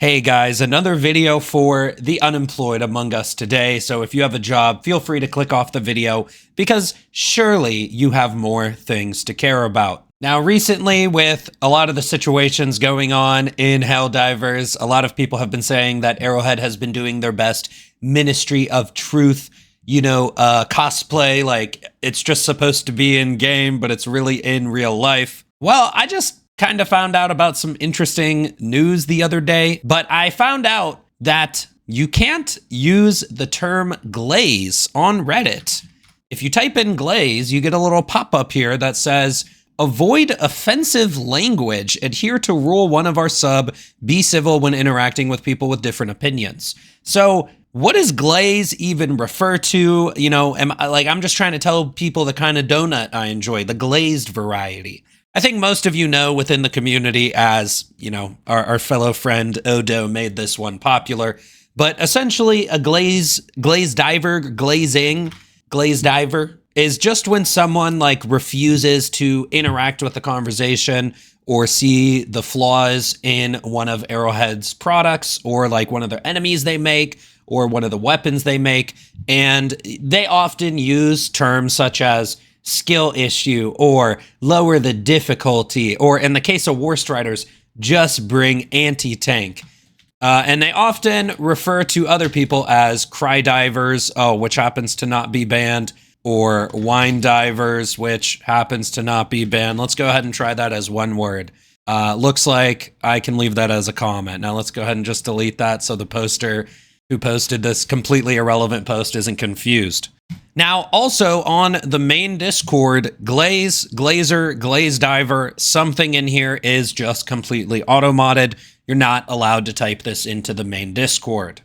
Hey guys, another video for the unemployed among us today. So if you have a job, feel free to click off the video because surely you have more things to care about. Now, recently, with a lot of the situations going on in Helldivers, a lot of people have been saying that Arrowhead has been doing their best Ministry of Truth, cosplay, like it's just supposed to be in game, but it's really in real life. Well, I just kind of found out about some interesting news the other day, but I found out that you can't use the term glaze on Reddit. If you type in glaze, you get a little pop-up here that says, avoid offensive language, adhere to rule 1 of our sub, be civil when interacting with people with different opinions. So what does glaze even refer to? I'm just trying to tell people the kind of donut I enjoy, the glazed variety. I think most of you know within the community as, our fellow friend Odo made this one popular. But essentially a glazed diver is just when someone refuses to interact with the conversation or see the flaws in one of Arrowhead's products or one of their enemies they make or one of the weapons they make. And they often use terms such as skill issue or lower the difficulty, or in the case of War Striders, just bring anti-tank. And they often refer to other people as cry divers, which happens to not be banned, or wine divers, which happens to not be banned. Let's go ahead and try that as one word. Looks like I can leave that as a comment. Now let's go ahead and just delete that so the poster who posted this completely irrelevant post isn't confused. Now, also on the main Discord, glaze, glazer, glaze diver, something in here is just completely auto-modded. You're not allowed to type this into the main Discord.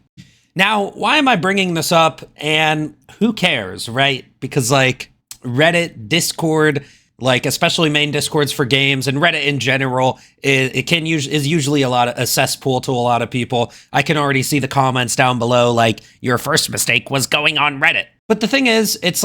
Now, why am I bringing this up? And who cares, right? Because Reddit, Discord, especially main Discords for games and Reddit in general, is usually a cesspool to a lot of people. I can already see the comments down below, your first mistake was going on Reddit. But the thing is, it's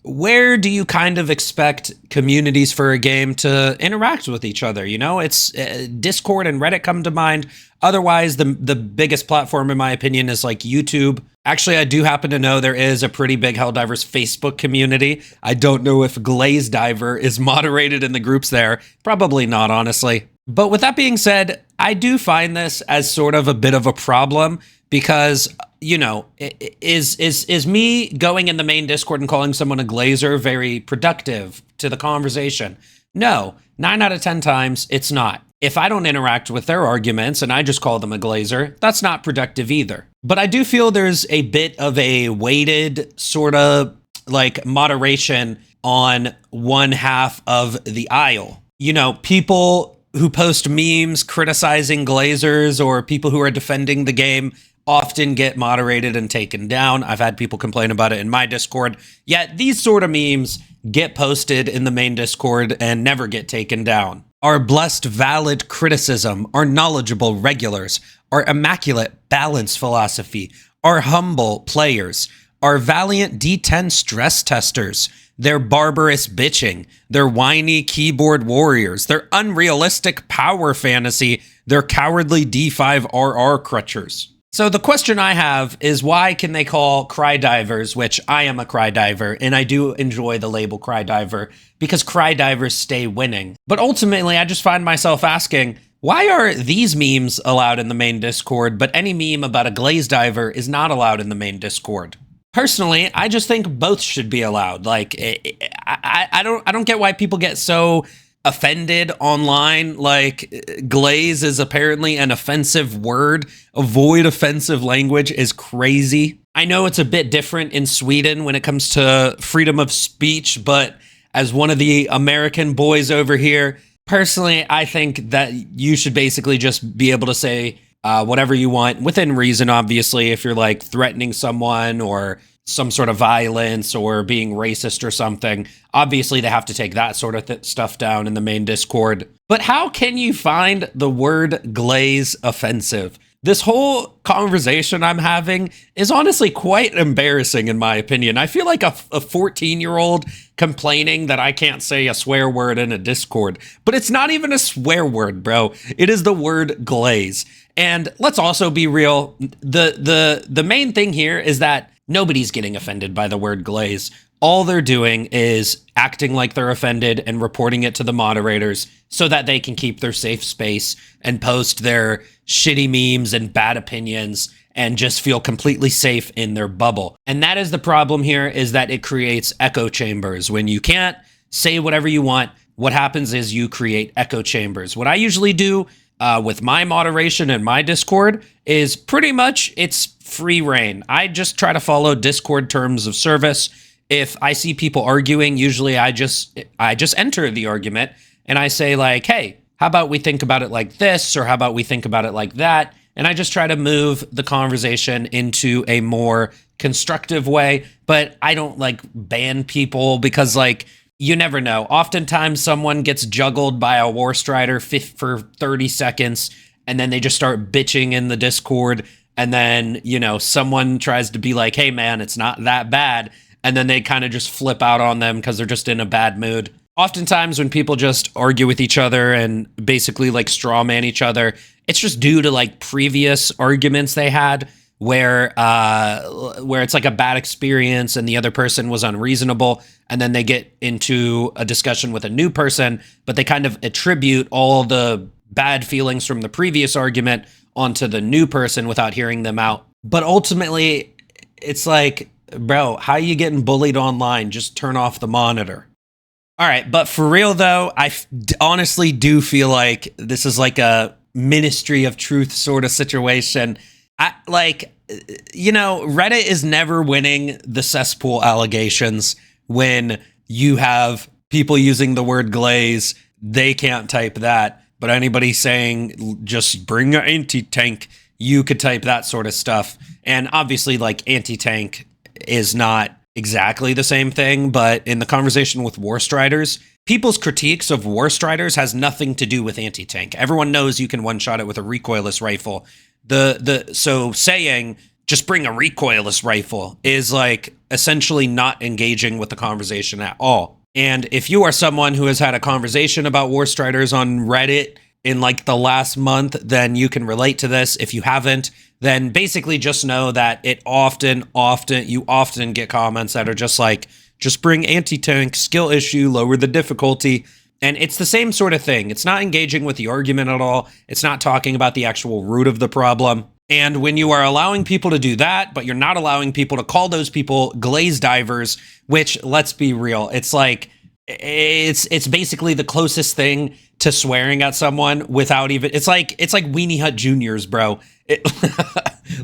where do you kind of expect communities for a game to interact with each other? It's Discord and Reddit come to mind. Otherwise, the biggest platform, in my opinion, is YouTube. Actually, I do happen to know there is a pretty big Helldivers Facebook community. I don't know if Glaze Diver is moderated in the groups there. Probably not, honestly. But with that being said, I do find this as sort of a bit of a problem because, is me going in the main Discord and calling someone a glazer very productive to the conversation? No, 9 out of 10 times it's not. If I don't interact with their arguments and I just call them a glazer, that's not productive either. But I do feel there's a bit of a weighted sort of moderation on one half of the aisle. People who post memes criticizing glazers or people who are defending the game often get moderated and taken down. I've had people complain about it in my Discord. Yet these sort of memes get posted in the main Discord and never get taken down. Our blessed valid criticism, our knowledgeable regulars, our immaculate balance philosophy, our humble players, our valiant D10 stress testers, their barbarous bitching, their whiny keyboard warriors, their unrealistic power fantasy, their cowardly D5RR crutchers. So the question I have is, why can they call cry divers, which I am a cry diver, and I do enjoy the label cry diver, because cry divers stay winning. But ultimately, I just find myself asking, why are these memes allowed in the main Discord, but any meme about a glaze diver is not allowed in the main Discord? Personally, I just think both should be allowed. I don't get why people get so offended online. Glaze is apparently an offensive word. Avoid offensive language is crazy. I know it's a bit different in Sweden when it comes to freedom of speech, but as one of the American boys over here, personally, I think that you should basically just be able to say whatever you want within reason. Obviously, if you're threatening someone or some sort of violence or being racist or something, obviously they have to take that sort of stuff down in the main Discord. But how can you find the word glaze offensive? This whole conversation I'm having is honestly quite embarrassing in my opinion. I feel like a 14-year-old complaining that I can't say a swear word in a Discord, but it's not even a swear word, bro. It is the word glaze. And let's also be real. The main thing here is that nobody's getting offended by the word glaze. All they're doing is acting like they're offended and reporting it to the moderators so that they can keep their safe space and post their shitty memes and bad opinions and just feel completely safe in their bubble. And that is the problem here, is that it creates echo chambers. When you can't say whatever you want, what happens is you create echo chambers. What I usually do with my moderation and my Discord is pretty much it's free reign. I just try to follow Discord terms of service. If I see people arguing, usually I just enter the argument and I say like, hey, how about we think about it like this, or how about we think about it like that? And I just try to move the conversation into a more constructive way. But I don't like ban people, because like, you never know. Oftentimes someone gets juggled by a War Strider for 30 seconds, and then they just start bitching in the Discord. And then, you know, someone tries to be like, hey man, it's not that bad. And then they kind of just flip out on them because they're just in a bad mood. Oftentimes when people just argue with each other and basically like straw man each other, it's just due to like previous arguments they had where it's like a bad experience and the other person was unreasonable, and then they get into a discussion with a new person, but they kind of attribute all the bad feelings from the previous argument onto the new person without hearing them out. But ultimately, it's like, bro, how are you getting bullied online? Just turn off the monitor. All right, but for real though, I honestly do feel like this is like a Ministry of Truth sort of situation. Reddit is never winning the cesspool allegations when you have people using the word glaze. They can't type that, but anybody saying just bring an anti-tank, you could type that sort of stuff. And obviously, like, anti-tank is not exactly the same thing, but in the conversation with War Striders, people's critiques of War Striders has nothing to do with anti-tank. Everyone knows you can one-shot it with a recoilless rifle. So saying just bring a recoilless rifle is like essentially not engaging with the conversation at all. And if you are someone who has had a conversation about War Striders on Reddit in like the last month, then you can relate to this. If you haven't, then basically just know that you often get comments that are just like, just bring anti-tank, skill issue, lower the difficulty. And it's the same sort of thing. It's not engaging with the argument at all. It's not talking about the actual root of the problem. And when you are allowing people to do that, but you're not allowing people to call those people glaze divers, which, let's be real, it's like, it's basically the closest thing to swearing at someone without even, it's like Weenie Hut Juniors, bro. It's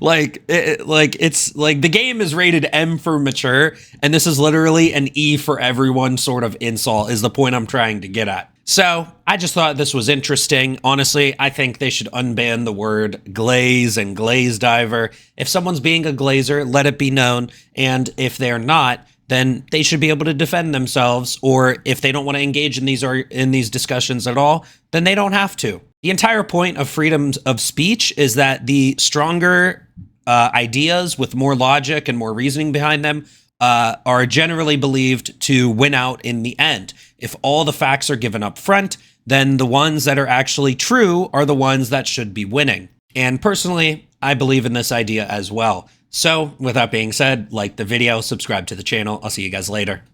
like the game is rated M for mature, and this is literally an E for everyone sort of insult is the point I'm trying to get at. So I just thought this was interesting. Honestly, I think they should unban the word glaze and glaze diver. If someone's being a glazer, let it be known. And if they're not, then they should be able to defend themselves. Or if they don't want to engage in these discussions at all, then they don't have to. The entire point of freedom of speech is that the stronger ideas with more logic and more reasoning behind them are generally believed to win out in the end. If all the facts are given up front, then the ones that are actually true are the ones that should be winning. And personally, I believe in this idea as well. So with that being said, like the video, subscribe to the channel. I'll see you guys later.